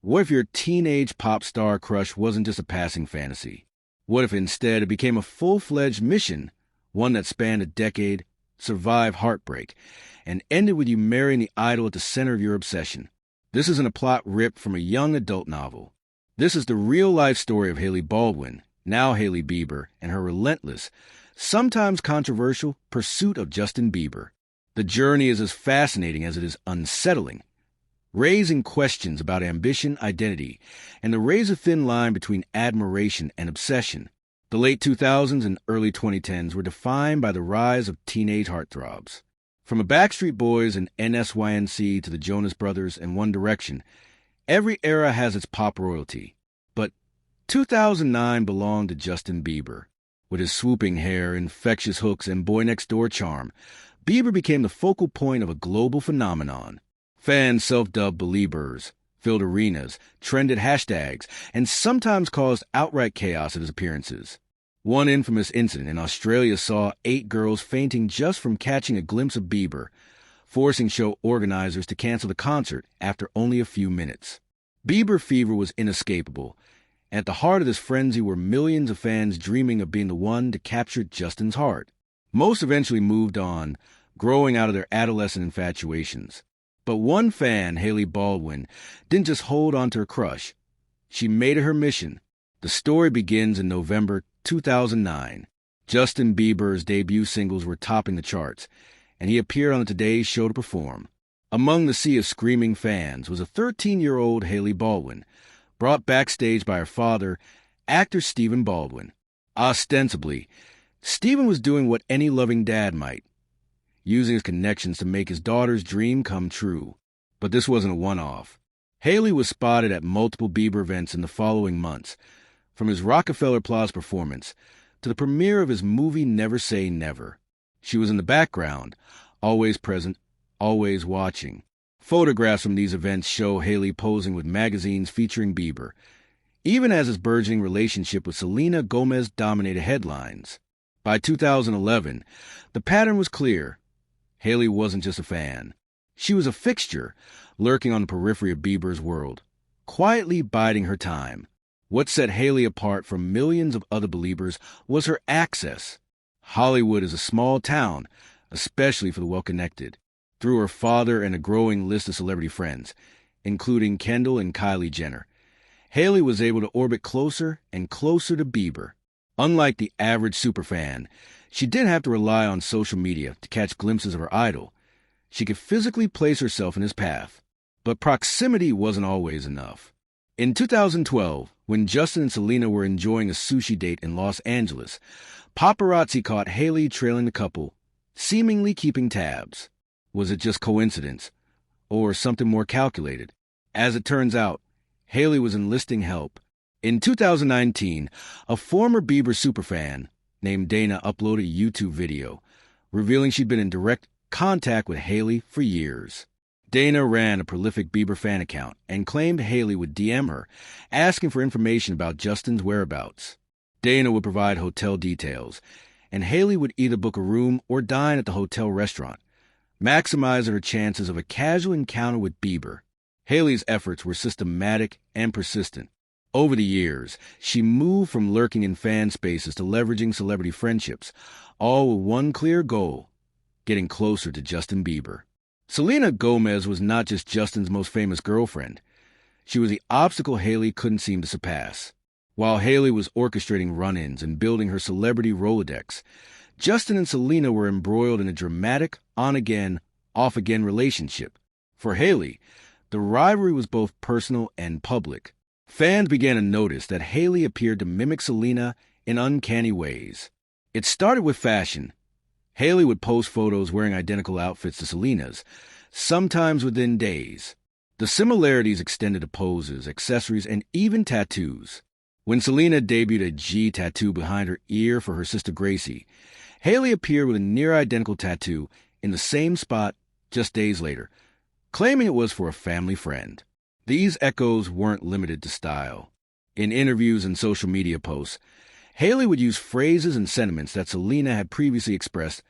What if your teenage pop star crush wasn't just a passing fantasy? What if instead it became a full-fledged mission, one that spanned a decade, survived heartbreak, and ended with you marrying the idol at the center of your obsession? This isn't a plot ripped from a young adult novel. This is the real-life story of Hailey Baldwin, now Hailey Bieber, and her relentless, sometimes controversial, pursuit of Justin Bieber. The journey is as fascinating as it is unsettling, raising questions about ambition, identity, and the razor-thin line between admiration and obsession. The late 2000s and early 2010s were defined by the rise of teenage heartthrobs. From the Backstreet Boys and NSYNC to the Jonas Brothers and One Direction, every era has its pop royalty. But 2009 belonged to Justin Bieber. With his swooping hair, infectious hooks, and boy-next-door charm, Bieber became the focal point of a global phenomenon. Fans self-dubbed Beliebers, filled arenas, trended hashtags, and sometimes caused outright chaos at his appearances. One infamous incident in Australia saw 8 girls fainting just from catching a glimpse of Bieber, forcing show organizers to cancel the concert after only a few minutes. Bieber Fever was inescapable. At the heart of this frenzy were millions of fans dreaming of being the one to capture Justin's heart. Most eventually moved on, growing out of their adolescent infatuations. But one fan, Hailey Baldwin, didn't just hold on to her crush. She made it her mission. The story begins in November 2009. Justin Bieber's debut singles were topping the charts, and he appeared on the Today Show to perform. Among the sea of screaming fans was a 13-year-old Hailey Baldwin, brought backstage by her father, actor Stephen Baldwin. Ostensibly, Stephen was doing what any loving dad might, using his connections to make his daughter's dream come true. But this wasn't a one-off. Hailey was spotted at multiple Bieber events in the following months, from his Rockefeller Plaza performance to the premiere of his movie Never Say Never. She was in the background, always present, always watching. Photographs from these events show Hailey posing with magazines featuring Bieber, even as his burgeoning relationship with Selena Gomez dominated headlines. By 2011, the pattern was clear. Hailey wasn't just a fan. She was a fixture, lurking on the periphery of Bieber's world, quietly biding her time. What set Hailey apart from millions of other Beliebers was her access. Hollywood is a small town, especially for the well-connected. Through her father and a growing list of celebrity friends, including Kendall and Kylie Jenner, Hailey was able to orbit closer and closer to Bieber. Unlike the average superfan, she didn't have to rely on social media to catch glimpses of her idol. She could physically place herself in his path. But proximity wasn't always enough. In 2012, when Justin and Selena were enjoying a sushi date in Los Angeles, paparazzi caught Hailey trailing the couple, seemingly keeping tabs. Was it just coincidence, or something more calculated? As it turns out, Hailey was enlisting help. In 2019, a former Bieber superfan named Dana uploaded a YouTube video revealing she'd been in direct contact with Hailey for years. Dana ran a prolific Bieber fan account and claimed Hailey would DM her, asking for information about Justin's whereabouts. Dana would provide hotel details, and Hailey would either book a room or dine at the hotel restaurant, maximizing her chances of a casual encounter with Bieber. Hailey's efforts were systematic and persistent. Over the years, she moved from lurking in fan spaces to leveraging celebrity friendships, all with one clear goal: getting closer to Justin Bieber. Selena Gomez was not just Justin's most famous girlfriend. She was the obstacle Hailey couldn't seem to surpass. While Hailey was orchestrating run-ins and building her celebrity Rolodex, Justin and Selena were embroiled in a dramatic on-again, off-again relationship. For Hailey, the rivalry was both personal and public. Fans began to notice that Hailey appeared to mimic Selena in uncanny ways. It started with fashion. Hailey would post photos wearing identical outfits to Selena's, sometimes within days. The similarities extended to poses, accessories, and even tattoos. When Selena debuted a G tattoo behind her ear for her sister Gracie, Hailey appeared with a near-identical tattoo in the same spot just days later, claiming it was for a family friend. These echoes weren't limited to style. In interviews and social media posts, Hailey would use phrases and sentiments that Selena had previously expressed,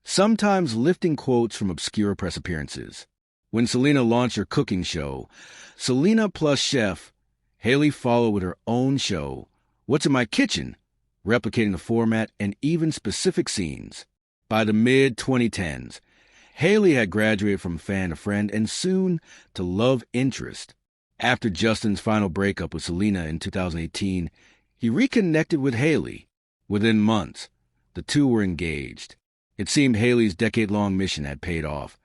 sometimes lifting quotes from obscure press appearances. When Selena launched her cooking show, Selena plus Chef, Hailey followed with her own show, What's in My Kitchen, replicating the format and even specific scenes. By the mid-2010s, Hailey had graduated from fan to friend and soon to love interest. After Justin's final breakup with Selena in 2018, he reconnected with Hailey. Within months, the two were engaged. It seemed Hailey's decade-long mission had paid off.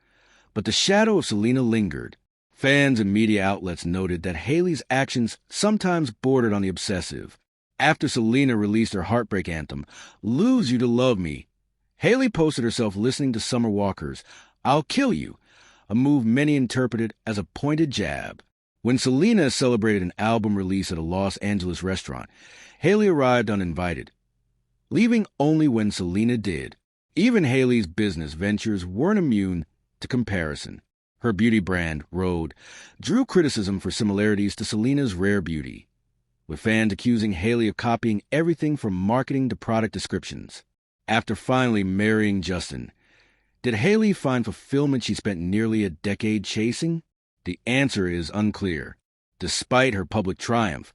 But the shadow of Selena lingered. Fans and media outlets noted that Hailey's actions sometimes bordered on the obsessive. After Selena released her heartbreak anthem, Lose You to Love Me, Hailey posted herself listening to Summer Walker's I'll Kill You, a move many interpreted as a pointed jab. When Selena celebrated an album release at a Los Angeles restaurant, Hailey arrived uninvited, leaving only when Selena did. Even Hailey's business ventures weren't immune to comparison. Her beauty brand, Rhode, drew criticism for similarities to Selena's rare beauty, with fans accusing Hailey of copying everything from marketing to product descriptions. After finally marrying Justin, did Hailey find fulfillment she spent nearly a decade chasing? The answer is unclear. Despite her public triumph,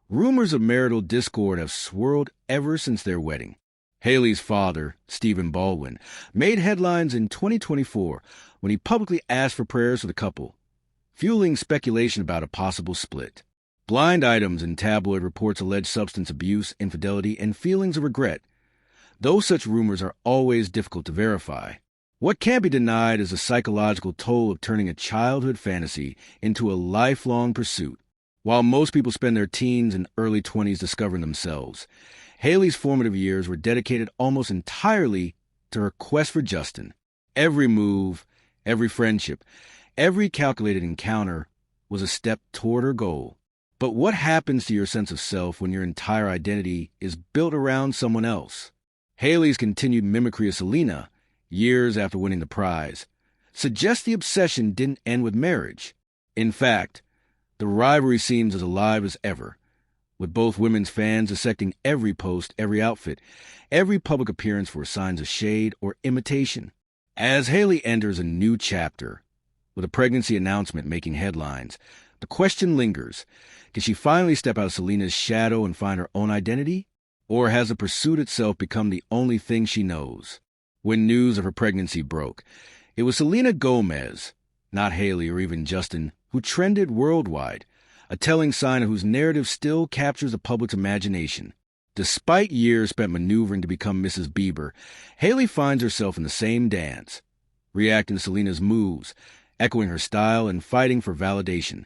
rumors of marital discord have swirled ever since their wedding. Hailey's father, Stephen Baldwin, made headlines in 2024 when he publicly asked for prayers for the couple, fueling speculation about a possible split. Blind items in tabloid reports allege substance abuse, infidelity, and feelings of regret, though such rumors are always difficult to verify. What can't be denied is the psychological toll of turning a childhood fantasy into a lifelong pursuit. While most people spend their teens and early 20s discovering themselves, Hailey's formative years were dedicated almost entirely to her quest for Justin. Every move, every friendship, every calculated encounter was a step toward her goal. But what happens to your sense of self when your entire identity is built around someone else? Hailey's continued mimicry of Selena, years after winning the prize, suggests the obsession didn't end with marriage. In fact, the rivalry seems as alive as ever, with both women's fans dissecting every post, every outfit, every public appearance for signs of shade or imitation. As Hailey enters a new chapter, with a pregnancy announcement making headlines, the question lingers: can she finally step out of Selena's shadow and find her own identity? Or has the pursuit itself become the only thing she knows? When news of her pregnancy broke, it was Selena Gomez, not Hailey or even Justin, who trended worldwide, a telling sign of whose narrative still captures the public's imagination. Despite years spent maneuvering to become Mrs. Bieber, Hailey finds herself in the same dance, reacting to Selena's moves, echoing her style, and fighting for validation.